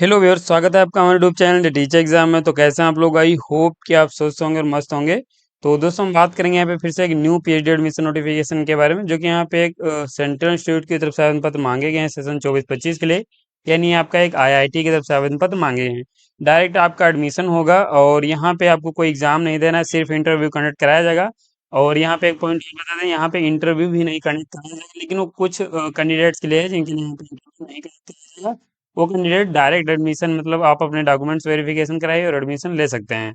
Hello viewers, स्वागत है आपका हमारे YouTube channel the teacher exam में। तो कैसे हैं आप लोग? आई होप कि आप स्वस्थ होंगे और मस्त होंगे। तो दोस्तों, हम बात करेंगे यहाँ पे फिर से एक न्यू पीएचडी एडमिशन नोटिफिकेशन के बारे में, जो कि यहाँ पे एक सेंट्रल इंस्टीट्यूट की तरफ से आवेदन पत्र मांगे गए हैं सेशन 24-25 के लिए। यानी आपका एक आईआईटी की तरफ से आवेदन पत्र मांगे गए हैं। डायरेक्ट आपका एडमिशन होगा और यहाँ पे आपको कोई एग्जाम नहीं देना है, सिर्फ इंटरव्यू कंडक्ट कराया जाएगा। और यहाँ पे एक पॉइंट ये बता दें, यहाँ पे इंटरव्यू भी नहीं कंडक्ट कराया जाएगा, लेकिन वो कुछ कैंडिडेट्स के लिए है जिनके लिए यहाँ पे इंटरव्यू नहीं कंडक्ट कराया जाएगा। वो कैंडिडेट डायरेक्ट एडमिशन, मतलब आप अपने डॉक्यूमेंट्स वेरिफिकेशन कराइए और एडमिशन ले सकते हैं।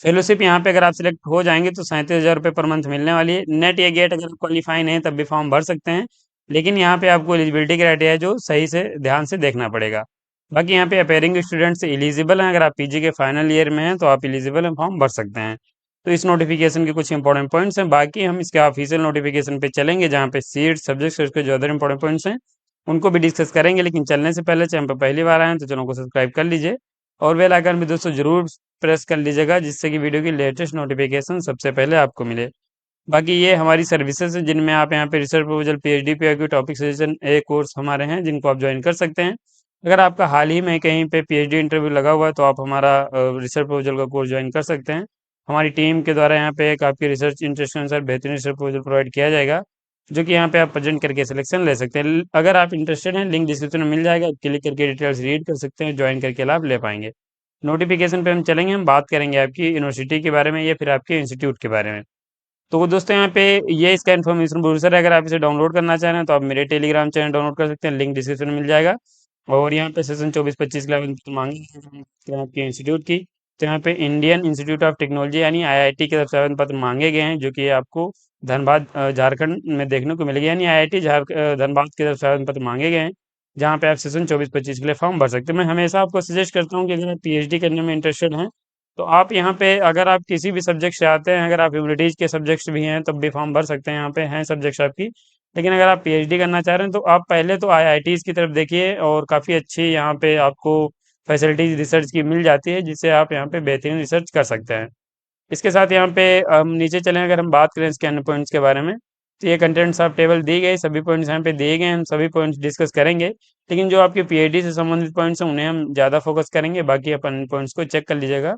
फेलोशिप यहाँ पे अगर आप सिलेक्ट हो जाएंगे तो 37,000 रुपये पर मंथ मिलने वाली है। नेट या गेट अगर क्वालिफाई नहीं है तब भी फॉर्म भर सकते हैं, लेकिन यहाँ पे आपको एलिजिबिलिटी क्राइटेरिया जो सही से ध्यान से देखना पड़ेगा। बाकी यहाँ पे अपेयरिंग स्टूडेंट्स एलिजिबल हैं, अगर आप पीजी के फाइनल ईयर में हैं तो आप एलिजिबल हैं, फॉर्म भर सकते हैं। तो इस नोटिफिकेशन के कुछ इंपॉर्टेंट पॉइंट्स हैं। बाकी हम इसके ऑफिशियल नोटिफिकेशन पे चलेंगे, जहाँ पे सीट सब्जेक्ट्स उसके जो अदर इंपॉर्टेंट पॉइंट्स हैं उनको भी डिस्कस करेंगे। लेकिन चलने से पहले चैनल पर पहली बार आए हैं तो चैनल को सब्सक्राइब कर लीजिए और बेल आइकन भी दोस्तों जरूर प्रेस कर लीजिएगा, जिससे कि वीडियो की लेटेस्ट नोटिफिकेशन सबसे पहले आपको मिले। बाकी ये हमारी सर्विसेज हैं, जिनमें आप यहाँ पे रिसर्च प्रपोजल, पीएचडी पे टॉपिक सजेशन ए कोर्स हमारे हैं, जिनको आप ज्वाइन कर सकते हैं। अगर आपका हाल ही में कहीं पे पीएचडी इंटरव्यू लगा हुआ है तो आप हमारा रिसर्च प्रपोजल का कोर्स ज्वाइन कर सकते हैं। हमारी टीम के द्वारा यहाँ पे एक आपकी रिसर्च इंटरेस्ट के अनुसार बेहतरीन रिसर्च प्रपोजल प्रोवाइड किया जाएगा, जो कि यहाँ पे आप प्रेजेंट करके सिलेक्शन ले सकते हैं। अगर आप इंटरेस्टेड हैं, लिंक डिस्क्रिप्शन में मिल जाएगा, क्लिक करके डिटेल्स रीड कर सकते हैं, ज्वाइन करके लाभ ले पाएंगे। नोटिफिकेशन पे हम चलेंगे, हम बात करेंगे आपकी यूनिवर्सिटी के बारे में या फिर आपके इंस्टीट्यूट के बारे में। तो दोस्तों, यहाँ पे ये इसका इन्फॉर्मेशन ब्रोशर है। अगर आप इसे डाउनलोड करना चाह रहे हैं तो आप मेरे टेलीग्राम चैनल डाउनलोड कर सकते हैं, लिंक डिस्क्रिप्शन में मिल जाएगा। और यहाँ पे सेशन 24-25 के लिए आवेदन पत्र मांगे हैं आपके इंस्टीट्यूट की। तो यहाँ पे इंडियन इंस्टीट्यूट ऑफ टेक्नोलॉजी यानी आईआईटी की तरफ से आवेदन पत्र मांगे गए हैं, जो कि आपको धनबाद झारखंड में देखने को मिलेगा। यानी आईआईटी धनबाद की तरफ से आवेदन पत्र मांगे गए हैं, जहाँ पे आप सेशन 24-25 के लिए फॉर्म भर सकते हैं। मैं हमेशा आपको सजेस्ट करता हूँ कि अगर आप पीएचडी करने में इंटरेस्टेड हैं तो आप यहाँ पे, अगर आप किसी भी सब्जेक्ट से आते हैं, अगर आप ह्यूमैनिटीज के सब्जेक्ट्स भी हैं तब भी फॉर्म भर सकते हैं, यहाँ पे हैं सब्जेक्ट्स आपकी। लेकिन अगर आप पीएचडी करना चाह रहे हैं तो आप पहले तो आईआईटीज की तरफ देखिए, और काफ़ी अच्छी यहाँ पे आपको फैसिलिटीज रिसर्च की मिल जाती है, जिससे आप यहाँ पे बेहतरीन रिसर्च कर सकते हैं। इसके साथ यहाँ पे हम नीचे चलें, अगर हम बात करें इसके अन्य पॉइंट्स के बारे में, तो ये कंटेंट्स ऑफ टेबल दी गई, सभी पॉइंट्स यहाँ पे दिए गए हैं, हम सभी पॉइंट्स डिस्कस करेंगे। लेकिन जो आपके पीएचडी से संबंधित पॉइंट्स हैं उन्हें हम ज़्यादा फोकस करेंगे, बाकी अपन पॉइंट्स को चेक कर लीजिएगा।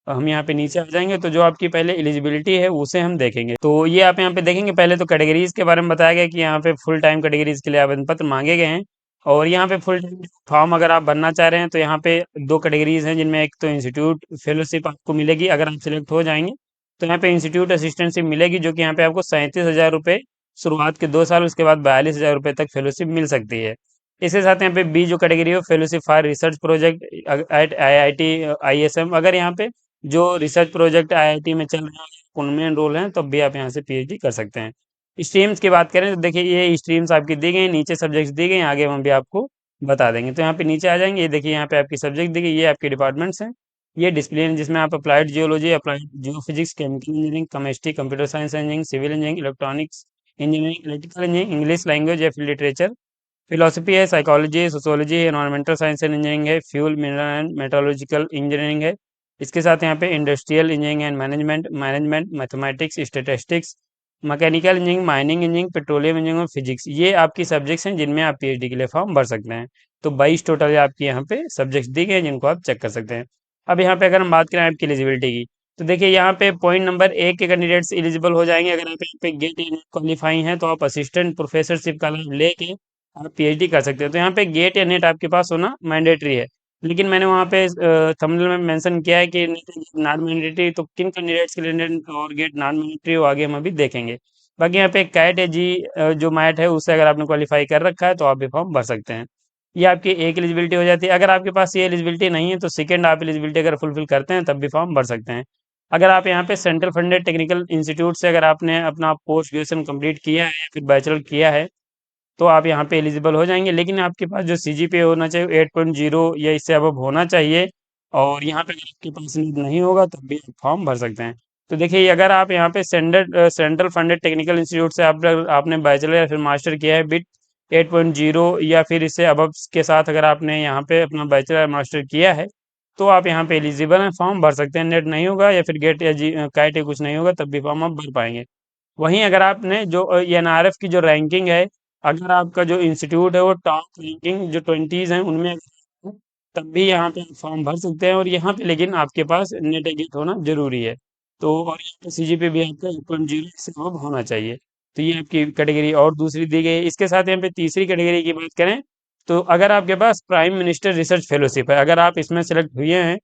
हम यहाँ पे नीचे आ जाएंगे तो जो आपकी पहले एलिजिबिलिटी है उसे हम देखेंगे। तो ये आप यहाँ पे देखेंगे, पहले तो कैटेगरीज के बारे में बताया गया कि यहाँ पे फुल टाइम कैटेगरीज के लिए आवेदन पत्र मांगे गए हैं। और यहाँ पे फुल टाइम फॉर्म अगर आप भरना चाह रहे हैं तो यहाँ पे दो कैटेगरीज हैं, जिनमें एक तो इंस्टीट्यूट फेलोशिप आपको मिलेगी अगर आप सिलेक्ट हो जाएंगे। तो यहाँ पे इंस्टीट्यूट असिस्टेंटशिप मिलेगी, जो कि यहाँ पे आपको 37,000 रुपये शुरुआत के 2 साल, उसके बाद 42,000 रुपये तक फेलोशिप मिल सकती है। इसके साथ यहाँ पे बी जो कैटेगरी है, fellowship for research project at IIT ISM. अगर यहाँ पे जो रिसर्च प्रोजेक्ट आईआईटी में चल रहे हैं उनमें एनरोल हैं तब भी आप यहाँ से पीएचडी कर सकते हैं। स्ट्रीम्स की बात करें तो देखिए, ये स्ट्रीम्स आपकी दी गई हैं, नीचे सब्जेक्ट्स दी गए हैं, आगे हम भी आपको बता देंगे। तो यहाँ पे नीचे आ जाएंगे, ये देखिए यहाँ पे आपकी सब्जेक्ट दी गई, ये आपके डिपार्टमेंट्स हैं। ये डिसिप्लिन जिसमें आप applied geology, applied geophysics, chemical engineering, chemistry, computer science engineering, civil engineering, electronics engineering, electrical engineering, English language या फिर लिटरेचर, फिलोसफी है, psychology, sociology, environmental science and engineering है, fuel mineral and metallurgical engineering है। इसके साथ यहाँ पे industrial engineering and management, mathematics, statistics, mechanical engineering, mining engineering, petroleum engineering और फिजिक्स, ये आपकी सब्जेक्ट्स हैं जिनमें आप पीएचडी के लिए फॉर्म भर सकते हैं। तो 22 टोटल आपकी यहाँ पे सब्जेक्ट्स दी गए हैं, जिनको आप चेक कर सकते हैं। अब यहाँ पे अगर हम बात करें आपकी एलिजिबिलिटी की, तो देखिए यहाँ पे पॉइंट नंबर 1 के कैंडिडेट्स एलिजिबल हो जाएंगे अगर आप यहाँ पे गेट क्वालिफाई हैं, तो आप असिस्टेंट प्रोफेसरशिप का लाभ लेके आप पीएचडी कर सकते हैं। तो यहाँ पे गेट या नेट आपके पास होना मैंडेटरी है, लेकिन मैंने वहाँ पे थंबनेल में मेंशन किया है कि नॉट मैंडेटरी। तो किन कैंडिडेट्स के लिए नेट और गेट नॉन मैंडेटरी, वो आगे हम अभी देखेंगे। बाकी यहाँ पे कैट या जी जो मैट है उससे अगर आपने क्वालिफाई कर रखा है तो आप भी फॉर्म भर सकते हैं। ये आपकी एक एलिजिबिलिटी हो जाती है। अगर आपके पास ये एलिजिबिलिटी नहीं है तो सेकंड आप एलिजिबिलिटी अगर फुलफिल करते हैं तब भी फॉर्म भर सकते हैं। अगर आप यहाँ पे सेंट्रल फंडेड टेक्निकल इंस्टीट्यूट से अगर आपने अपना पोस्ट ग्रेजुएशन कंप्लीट किया है या फिर बैचलर किया है तो आप यहाँ पे एलिजिबल हो जाएंगे। लेकिन आपके पास जो सीजीपीए होना चाहिए 8.0 या इससे अबव होना चाहिए, और यहाँ पे अगर आपके पास नहीं होगा तब भी आप फॉर्म भर सकते हैं। तो देखिए, अगर आप यहाँ पे सेंट्रल फंडेड टेक्निकल इंस्टीट्यूट से आपने बैचलर या फिर मास्टर किया है बिट 8.0 या फिर इससे अबव के साथ, अगर आपने यहाँ पे अपना बैचलर या मास्टर किया है तो आप यहाँ पे एलिजिबल हैं, फॉर्म भर सकते हैं। नेट नहीं होगा या फिर गेट या जी कैट या कुछ नहीं होगा तब भी फॉर्म आप भर पाएंगे। वहीं अगर आपने जो एनआरएफ की जो रैंकिंग है, अगर आपका जो इंस्टीट्यूट है वो टॉप रैंकिंग जो 20s हैं उनमें तब भी यहाँ पे आप फॉर्म भर सकते हैं, और यहाँ पे लेकिन आपके पास नेट एग्जिट होना जरूरी है। तो और यहाँ पे सीजीपी भी आपका 8.0 से अब होना चाहिए। तो ये आपकी कैटेगरी और दूसरी दी गई है। इसके साथ यहाँ पे तीसरी कैटेगरी की बात करें, तो अगर आपके पास प्राइम मिनिस्टर रिसर्च फेलोशिप है, अगर आप इसमें सेलेक्ट हुए हैं,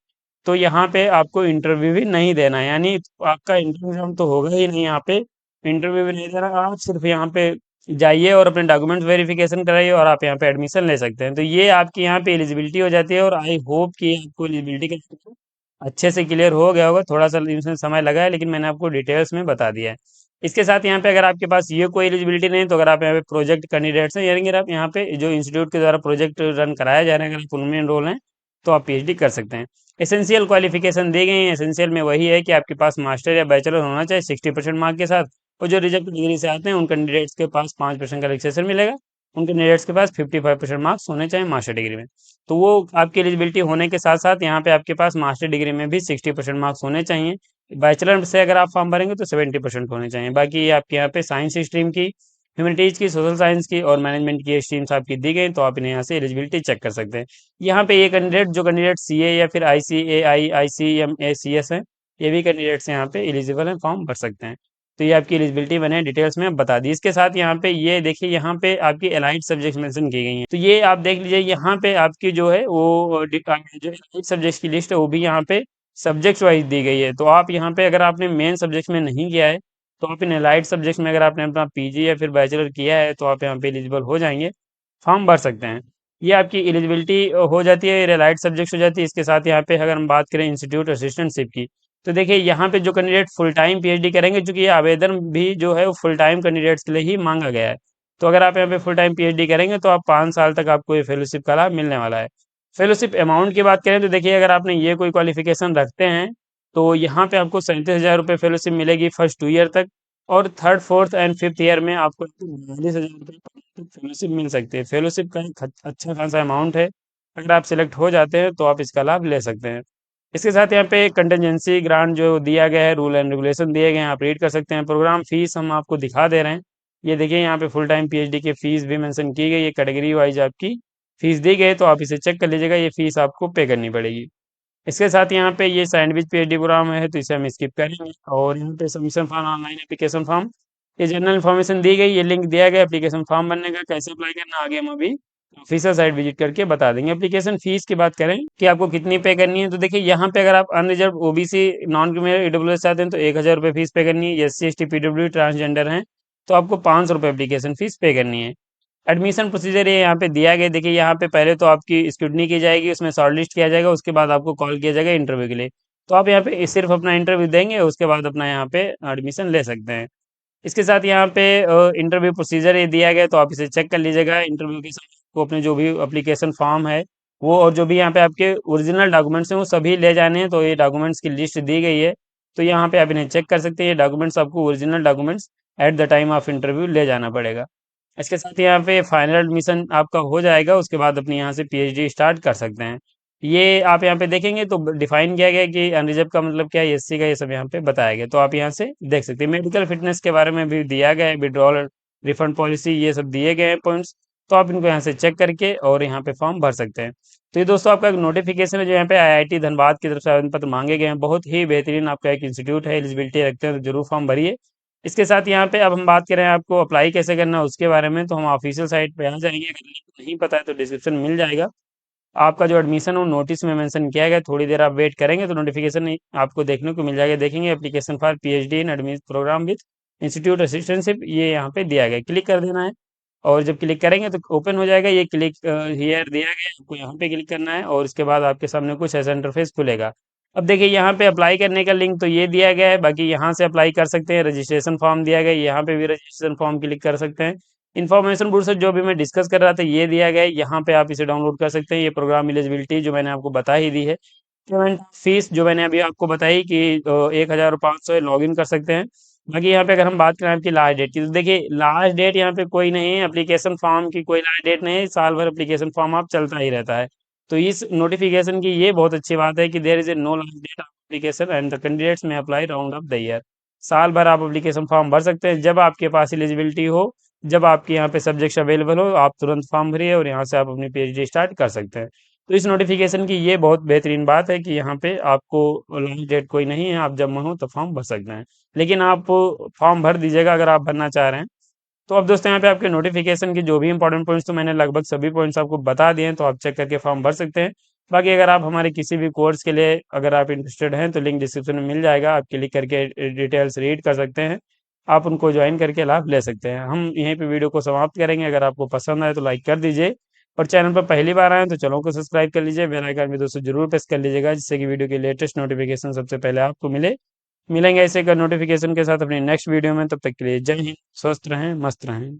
तो यहाँ पे आपको इंटरव्यू भी नहीं देना है, यानी आपका इंटरव्यू तो होगा ही नहीं यहाँ पे। इंटरव्यू भी नहीं देना, आप सिर्फ यहाँ पे जाइए और अपने डॉक्यूमेंट वेरिफिकेशन कराइए और आप यहाँ पे एडमिशन ले सकते हैं। तो ये आपकी यहाँ पे एलिजिबिलिटी हो जाती है, और आई होप कि आपको एलिजिबिलिटी का अच्छे से क्लियर हो गया होगा। थोड़ा सा इसमें समय लगा है, लेकिन मैंने आपको डिटेल्स में बता दिया है। इसके साथ यहाँ पे अगर आपके पास ये कोई एलिजिबिलिटी नहीं, तो अगर आप यहाँ पे प्रोजेक्ट कैंडिडेट्स हैं, यानी कि आप यहाँ पे जो इंस्टीट्यूट के द्वारा प्रोजेक्ट रन कराया जा रहा है, अगर आप उनमें एनरोल हैं, तो आप पीएचडी कर सकते हैं। एसेंशियल क्वालिफिकेशन दी गई है। एसेंशियल में वही है कि आपके पास मास्टर या बैचलर होना चाहिए 60% मार्क के साथ, और जो रिजल्ट डिग्री से आते हैं उन कैंडिडेट्स के पास 5% का रिलैक्सेशन मिलेगा। उन कैंडिडेट्स के पास 55% मार्क्स होने चाहिए मास्टर डिग्री में। तो वो आपकी एलिजिबिलिटी होने के साथ साथ यहाँ पे आपके पास मास्टर डिग्री में भी 60% मार्क्स होने चाहिए। बैचलर से अगर आप फॉर्म भरेंगे तो 70% होने चाहिए। बाकी ये आपके यहाँ पे साइंस स्ट्रीम की, ह्यूमैनिटीज की, सोशल साइंस की और मैनेजमेंट की स्ट्रीम्स आपकी दी गई, तो आप इन्हें यहाँ से एलिजिबिलिटी चेक कर सकते हैं। यहाँ पे ये कैंडिडेट जो कैंडिडेट सीए या फिर आईसीएआई आईसीएमएसीएस है, ये भी कैंडिडेट्स यहाँ पे एलिजिबल हैं, फॉर्म भर सकते हैं। तो ये आपकी एलिजिबिलिटी मैंने डिटेल्स में बता दी। इसके साथ यहाँ पे ये देखिए, यहाँ पे आपकी एलाइड सब्जेक्ट मेंशन की गई हैं, तो ये आप देख लीजिए, यहाँ पे आपकी जो है वो जो एलाइड सब्जेक्ट्स की लिस्ट है वो भी यहाँ पे सब्जेक्ट वाइज दी गई है। तो आप यहाँ पे अगर आपने मेन सब्जेक्ट में नहीं किया है, तो आप इन एलाइड सब्जेक्ट में अगर आपने अपना पीजी या फिर बैचलर किया है, तो आप यहाँ पे एलिजिबल हो जाएंगे, फॉर्म भर सकते हैं। ये आपकी एलिजिबिलिटी हो जाती है, एलाइड सब्जेक्ट हो जाती है। इसके साथ यहाँ पे अगर हम बात करें इंस्टीट्यूट असिस्टेंटशिप की, तो देखिए यहाँ पे जो कैंडिडेट फुल टाइम पीएचडी करेंगे, चूंकि ये आवेदन भी जो है वो फुल टाइम कैंडिडेट्स के लिए ही मांगा गया है। तो अगर आप यहाँ पे फुल टाइम पीएचडी करेंगे, तो आप 5 साल तक आपको ये फेलोशिप का लाभ मिलने वाला है। फेलोशिप अमाउंट की बात करें, तो देखिए अगर आपने ये कोई क्वालिफिकेशन रखते हैं, तो यहाँ पे आपको 37,000 रुपये फेलोशिप मिलेगी फर्स्ट 2 ईयर तक, और third fourth and fifth year में आपको 42,000 रुपये फेलोशिप मिल सकती है। फेलोशिप का एक अच्छा खासा अमाउंट है। अगर आप सिलेक्ट हो जाते हैं, तो आप इसका लाभ ले सकते हैं। इसके साथ यहाँ पे कंटेंजेंसी ग्रांट जो दिया गया है, रूल एंड रेगुलेशन दिए गए हैं, आप रीड कर सकते हैं। प्रोग्राम फीस हम आपको दिखा दे रहे हैं। ये देखिए यहाँ पे फुल टाइम पीएचडी की फीस भी मेंशन की गई है, कैटेगरी वाइज आपकी फीस दी गई है, तो आप इसे चेक कर लीजिएगा, ये फीस आपको पे करनी पड़ेगी। इसके साथ यहाँ पे ये सैंडविच पीएचडी प्रोग्राम है, तो इसे हम स्किप करेंगे। और यहाँ पे submission form, online application form, ये जनरल इन्फॉर्मेशन दी गई, ये लिंक दिया गया एप्लीकेशन फॉर्म भरने का, कैसे अप्लाई करना आगे हम अभी ऑफिशियल साइट विजिट करके बता देंगे। एप्लीकेशन फीस की बात करें कि आपको कितनी पे करनी है, तो देखिए यहाँ पे अगर आप unreserved OBC non criminal EWS चाहते हैं, तो 1,000 रुपये फीस पे करनी है। एससी एसटी पीडब्ल्यू ट्रांसजेंडर हैं, तो आपको 500 रुपये एप्लीकेशन फीस पे करनी है। एडमिशन प्रोसीजर ये यहाँ पे दिया गया, देखिए यहाँ पे पहले तो आपकी स्क्रूटनी की जाएगी, उसमें शॉर्टलिस्ट किया जाएगा, उसके बाद आपको कॉल किया जाएगा इंटरव्यू के लिए। तो आप यहाँ पे सिर्फ अपना इंटरव्यू देंगे, उसके बाद अपना यहाँ पे एडमिशन ले सकते हैं। इसके साथ यहाँ पे इंटरव्यू प्रोसीजर ये दिया गया, तो आप इसे चेक कर लीजिएगा। इंटरव्यू के साथ को अपने जो भी एप्लीकेशन फॉर्म है वो, और जो भी यहाँ पे आपके ओरिजिनल डॉक्यूमेंट्स हैं वो सभी ले जाने हैं। तो ये डॉक्यूमेंट्स की लिस्ट दी गई है, तो यहाँ पे आप इन्हें चेक कर सकते हैं। ये डॉक्यूमेंट्स आपको original documents at the time of interview ले जाना पड़ेगा। इसके साथ ही यहाँ पे फाइनल एडमिशन आपका हो जाएगा, उसके बाद अपनी यहाँ से पीएचडी स्टार्ट कर सकते हैं। ये आप यहाँ पे देखेंगे तो डिफाइन किया गया है कि अनरिजर्व का मतलब क्या है, एससी का, ये सब यहाँ पे बताया गया, तो आप यहाँ से देख सकते हैं। मेडिकल फिटनेस के बारे में भी दिया गया है, विड्रॉल रिफंड पॉलिसी, ये सब दिए गए हैं पॉइंट्स, तो आप इनको यहाँ से चेक करके और यहाँ पे फॉर्म भर सकते हैं। तो ये दोस्तों आपका एक नोटिफिकेशन है, जो यहाँ पे आईआईटी धनबाद की तरफ से आवेदन पत्र मांगे गए हैं। बहुत ही बेहतरीन आपका एक इंस्टीट्यूट है, एलिजिबिलिटी रखते हैं, तो जरूर फॉर्म भरिए। इसके साथ यहाँ पे अब हम बात करें आपको अप्लाई कैसे करना है उसके बारे में, तो हम ऑफिशियल साइट पे आ जाएंगे। अगर लिंक नहीं पता है तो डिस्क्रिप्शन मिल जाएगा। आपका जो एडमिशन है वो नोटिस में मेंशन किया गया, थोड़ी देर आप वेट करेंगे तो नोटिफिकेशन आपको देखने को मिल जाएगा। देखेंगे application for PhD in admission programme with institute assistantship, ये यहाँ पे दिया गया, क्लिक कर देना है। और जब क्लिक करेंगे तो ओपन हो जाएगा। ये क्लिक हियर दिया गया है, आपको यहाँ पे क्लिक करना है, और इसके बाद आपके सामने कुछ ऐसा इंटरफेस खुलेगा। अब देखिए यहाँ पे अप्लाई करने का लिंक तो ये दिया गया है, बाकी यहाँ से अप्लाई कर सकते हैं। रजिस्ट्रेशन फॉर्म दिया गया है, यहाँ पे भी रजिस्ट्रेशन फॉर्म क्लिक कर सकते हैं। इन्फॉर्मेशन बोर्ड से जो भी मैं डिस्कस कर रहा था ये दिया गया है, यहाँ पे आप इसे डाउनलोड कर सकते हैं। ये प्रोग्राम एलिजिबिलिटी जो मैंने आपको बता ही दी है। पेमेंट फीस जो मैंने अभी आपको बताई कि 1,500 लॉग इन कर सकते हैं। बाकी यहाँ पे अगर हम बात करें आपकी लास्ट डेट की, तो देखिए लास्ट डेट यहाँ पे कोई नहीं है, एप्लीकेशन फॉर्म की कोई लास्ट डेट नहीं है, साल भर एप्लीकेशन फॉर्म आप चलता ही रहता है। तो इस नोटिफिकेशन की ये बहुत अच्छी बात है कि there is a no last date of application and the candidates may apply round of the year. साल भर आप एप्लीकेशन फॉर्म भर सकते हैं, जब आपके पास एलिजिबिलिटी हो, जब आपके यहाँ पे सब्जेक्ट अवेलेबल हो, आप तुरंत फॉर्म भरिए और यहाँ से आप अपनी पीएचडी स्टार्ट कर सकते हैं। तो इस नोटिफिकेशन की ये बहुत बेहतरीन बात है कि यहाँ पे आपको लास्ट डेट कोई नहीं है, आप जब मन हो तो फॉर्म भर सकते हैं। लेकिन आप फॉर्म भर दीजिएगा अगर आप भरना चाह रहे हैं। तो अब दोस्तों यहाँ पे आपके नोटिफिकेशन के जो भी इंपॉर्टेंट पॉइंट्स, तो मैंने लगभग सभी पॉइंट्स आपको बता दिए हैं, तो आप चेक करके फॉर्म भर सकते हैं। बाकी अगर आप हमारे किसी भी कोर्स के लिए अगर आप इंटरेस्टेड हैं तो लिंक डिस्क्रिप्शन में मिल जाएगा, आप क्लिक करके डिटेल्स रीड कर सकते हैं, आप उनको ज्वाइन करके लाभ ले सकते हैं। हम यहीं पे वीडियो को समाप्त करेंगे। अगर आपको पसंद आए तो लाइक कर दीजिए, और चैनल पर पहली बार आए तो चैनल को सब्सक्राइब कर लीजिए, बेल आइकन भी दोस्तों जरूर प्रेस कर लीजिएगा, जिससे कि वीडियो की लेटेस्ट नोटिफिकेशन सबसे पहले आपको मिले। मिलेंगे ऐसे का नोटिफिकेशन के साथ अपनी नेक्स्ट वीडियो में, तब तक के लिए जय हिंद, स्वस्थ रहें, मस्त रहें।